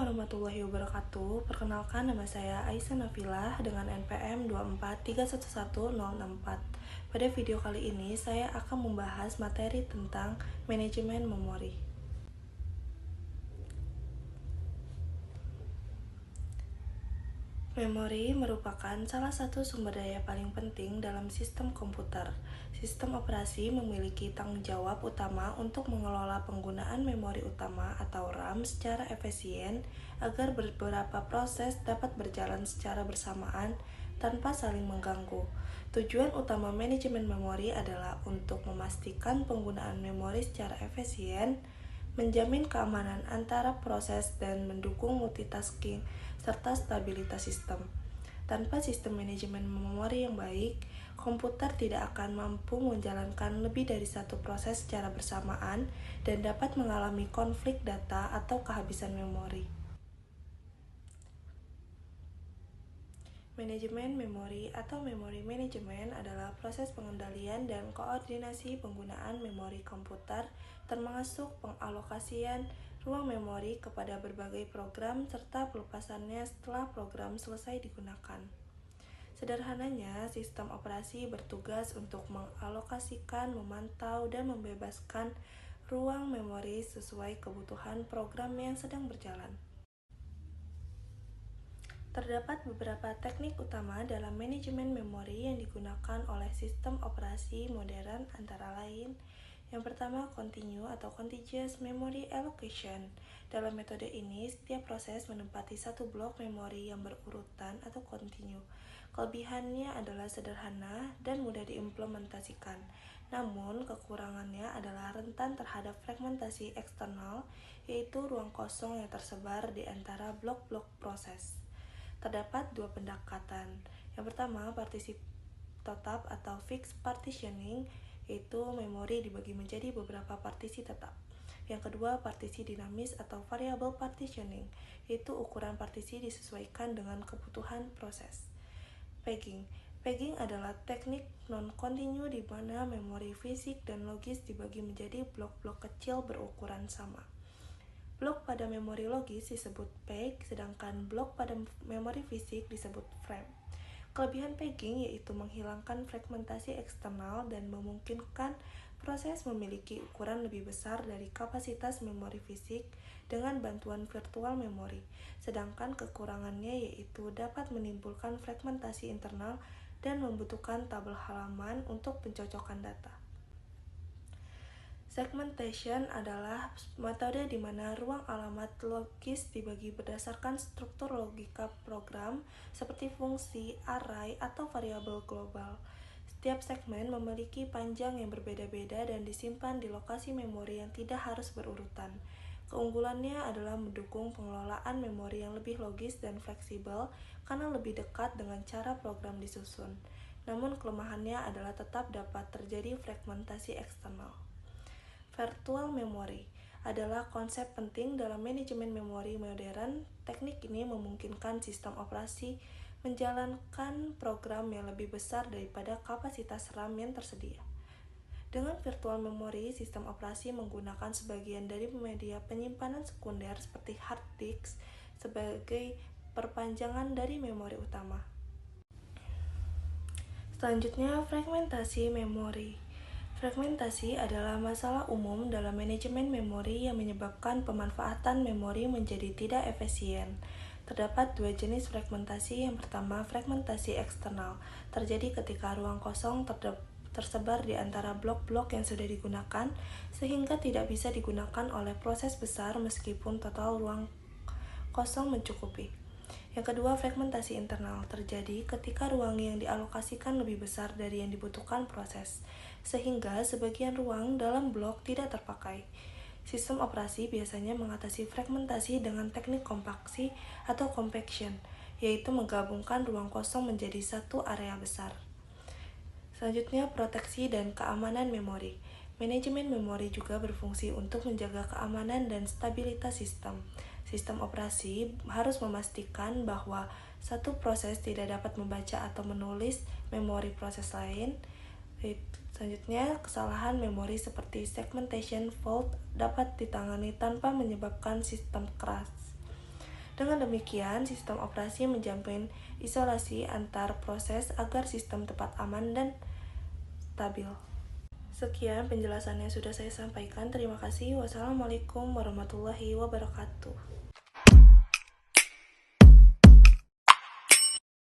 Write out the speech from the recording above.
warahmatullahi wabarakatuh. Perkenalkan, nama saya Aisyah Nafilah dengan NPM 243111064. Pada video kali ini saya akan membahas materi tentang manajemen memori. Memori merupakan salah satu sumber daya paling penting dalam sistem komputer. Sistem operasi memiliki tanggung jawab utama untuk mengelola penggunaan memori utama atau RAM secara efisien agar beberapa proses dapat berjalan secara bersamaan tanpa saling mengganggu. Tujuan utama manajemen memori adalah untuk memastikan penggunaan memori secara efisien, menjamin keamanan antara proses dan mendukung multitasking serta stabilitas sistem. Tanpa sistem manajemen memori yang baik, komputer tidak akan mampu menjalankan lebih dari satu proses secara bersamaan dan dapat mengalami konflik data atau kehabisan memori. Manajemen memori atau memory management adalah proses pengendalian dan koordinasi penggunaan memori komputer, termasuk pengalokasian ruang memori kepada berbagai program serta pelepasannya setelah program selesai digunakan. Sederhananya, sistem operasi bertugas untuk mengalokasikan, memantau, dan membebaskan ruang memori sesuai kebutuhan program yang sedang berjalan. Terdapat beberapa teknik utama dalam manajemen memori yang digunakan oleh sistem operasi modern, antara lain: yang pertama, continue atau contiguous memory allocation. Dalam metode ini, setiap proses menempati satu blok memori yang berurutan atau continue. Kelebihannya adalah sederhana dan mudah diimplementasikan. Namun, kekurangannya adalah rentan terhadap fragmentasi eksternal, yaitu ruang kosong yang tersebar di antara blok-blok proses. Terdapat dua pendekatan. Yang pertama, partisi tetap atau fixed partitioning, yaitu memori dibagi menjadi beberapa partisi tetap. Yang kedua, partisi dinamis atau variable partitioning, yaitu ukuran partisi disesuaikan dengan kebutuhan proses. Pegging adalah teknik non-kontinu di mana memori fisik dan logis dibagi menjadi blok-blok kecil berukuran sama. Blok pada memori logis disebut peg, sedangkan blok pada memori fisik disebut frame. Kelebihan pegging yaitu menghilangkan fragmentasi eksternal dan memungkinkan proses memiliki ukuran lebih besar dari kapasitas memori fisik dengan bantuan virtual memory. Sedangkan kekurangannya yaitu dapat menimbulkan fragmentasi internal dan membutuhkan tabel halaman untuk pencocokan data. Segmentation adalah metode di mana ruang alamat logis dibagi berdasarkan struktur logika program seperti fungsi, array, atau variabel global. Setiap segmen memiliki panjang yang berbeda-beda dan disimpan di lokasi memori yang tidak harus berurutan. Keunggulannya adalah mendukung pengelolaan memori yang lebih logis dan fleksibel karena lebih dekat dengan cara program disusun. Namun kelemahannya adalah tetap dapat terjadi fragmentasi eksternal. Virtual memory adalah konsep penting dalam manajemen memori modern. Teknik ini memungkinkan sistem operasi menjalankan program yang lebih besar daripada kapasitas RAM yang tersedia. Dengan virtual memory, sistem operasi menggunakan sebagian dari media penyimpanan sekunder seperti hard disk sebagai perpanjangan dari memori utama. Selanjutnya, fragmentasi memori. Fragmentasi adalah masalah umum dalam manajemen memori yang menyebabkan pemanfaatan memori menjadi tidak efisien. Terdapat dua jenis fragmentasi. Yang pertama, fragmentasi eksternal, terjadi ketika ruang kosong tersebar di antara blok-blok yang sudah digunakan, sehingga tidak bisa digunakan oleh proses besar meskipun total ruang kosong mencukupi. Yang kedua, fragmentasi internal, terjadi ketika ruang yang dialokasikan lebih besar dari yang dibutuhkan proses, sehingga sebagian ruang dalam blok tidak terpakai. Sistem operasi biasanya mengatasi fragmentasi dengan teknik kompaksi atau compaction, yaitu menggabungkan ruang kosong menjadi satu area besar. Selanjutnya, proteksi dan keamanan memori. Manajemen memori juga berfungsi untuk menjaga keamanan dan stabilitas sistem. Sistem operasi harus memastikan bahwa satu proses tidak dapat membaca atau menulis memori proses lain. Selanjutnya, kesalahan memori seperti segmentation fault dapat ditangani tanpa menyebabkan sistem crash. Dengan demikian, sistem operasi menjamin isolasi antar proses agar sistem tetap aman dan stabil. Sekian penjelasannya sudah saya sampaikan. Terima kasih. Wassalamualaikum warahmatullahi wabarakatuh.